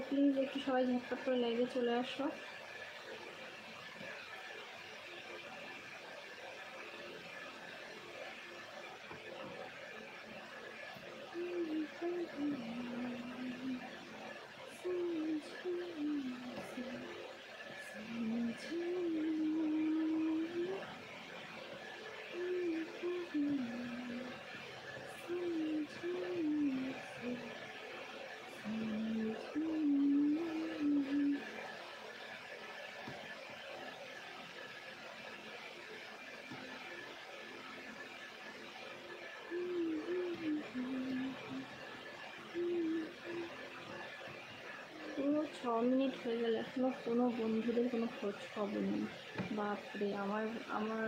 Please একটু সবাই ঝটপট করে লাইভে চলে আসো। পুরো 6 মিনিট হয়ে গেল, এখনও কোনো বন্ধুদের কোনো খোঁজ খবর নেই। বাপরে, আমার আমার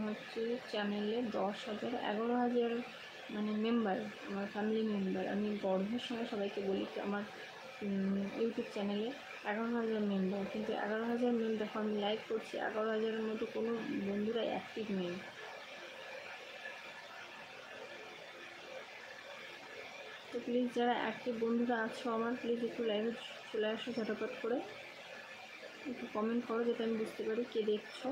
হচ্ছে চ্যানেলে 10,000 11,000 মানে মেম্বার, আমার ফ্যামিলি মেম্বার। আমি গর্বের সঙ্গে সবাইকে বলি আমার ইউটিউব চ্যানেলে 11,000 মেম্বার, কিন্তু 11,000 মেম্বার আমি লাইভ করছি, 11,000-এর মধ্যে কোনো বন্ধুরা অ্যাক্টিভ নেই। তো প্লিজ যারা অ্যাক্টিভ বন্ধুরা আছো আমার, প্লিজ একটু লাইভে চলে আসো ঝটপট করে, একটু কমেন্ট করো যাতে আমি বুঝতে পারি কে দেখছো।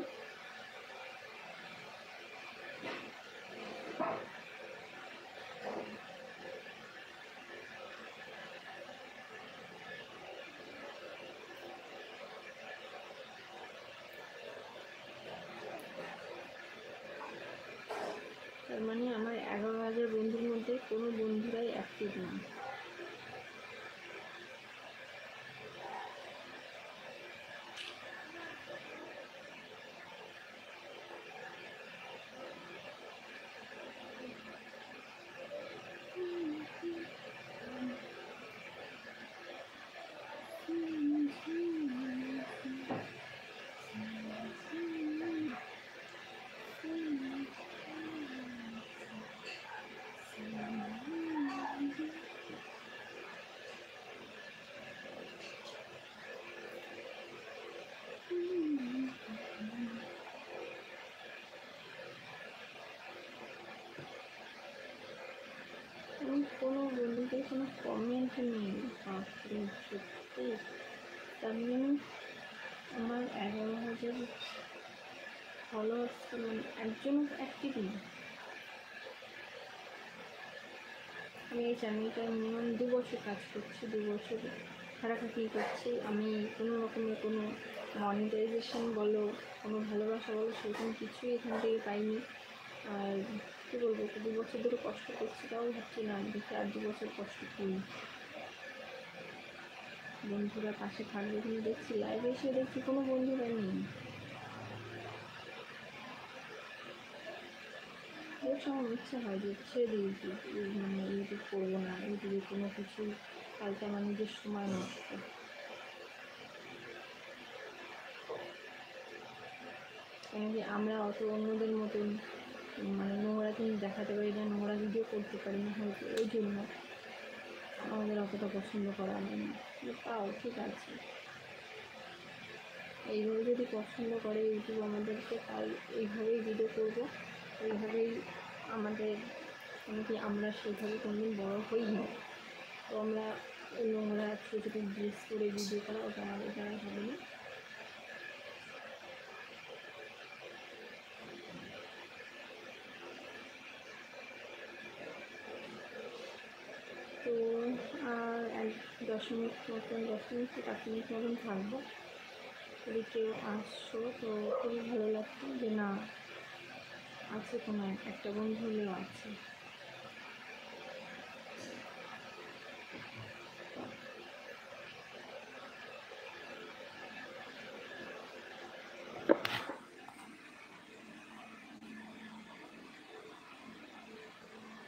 তার মানে আমার 11,000 বন্ধুর মধ্যে কোনো বন্ধুরাই অ্যাক্টিভ না। কোনো বন্ধুদের কোনো কমেন্ট নেই, বাপরে সত্যি। তার মানে আমার 11,000 ফলোয়ার্স মানে একজনও অ্যাক্টিভ নেই। আমি এই চ্যানেলটা মিনিমাম 2 বছর কাজ করছি, 2 বছর খাটাখাটি করছি। আমি কোনো রকমের কোনো মনিটাইজেশন বলো, কোনো ভালোবাসা বলো, সেরকম কিছুই এখান থেকে পাইনি। আর কী বলবো, 2 বছর ধরে কষ্ট করছি, তাও ভাবছি না দেখি আর 2 বছর কষ্ট করি, বন্ধুরা পাশে থাকবে। কিন্তু দেখছি লাইভে এসে দেখছি কোনো বন্ধুরা নেই। এর সময় ইচ্ছা হয় যে ছেড়ে দিই, মানে ইউটিউব করবো না, ইউটিউবে কোনো কিছু পাল্টা মানুষের সময় নষ্ট। কেন কি আমরা অত অন্যদের মতন মানে নোংরা কিন্তু দেখাতে পারি না, নোংরা ভিডিও করতে পারি না, হয়তো ওই জন্য আমাদের অতটা পছন্দ করা হয় না। তাও ঠিক আছে, এইভাবে যদি পছন্দ করে ইউটিউব আমাদেরকে, তাই এইভাবেই ভিডিও করবো, এইভাবেই আমাদের মানে কি আমরা সেভাবে কোনোদিন বড়ো হই না। তো আমরা নোংরা ছোটো ছোটো ড্রেস করে ভিডিও করা, ওটা আমাদের দ্বারা হবে না। তো আর 10 মিনিট মতন, 10 মিনিট কি 5 মিনিট মতন থাকবো। যদি কেউ আসছো তো খুবই ভালো লাগতো যে না আছে, কোনো একটা বন্ধু হলেও আছে।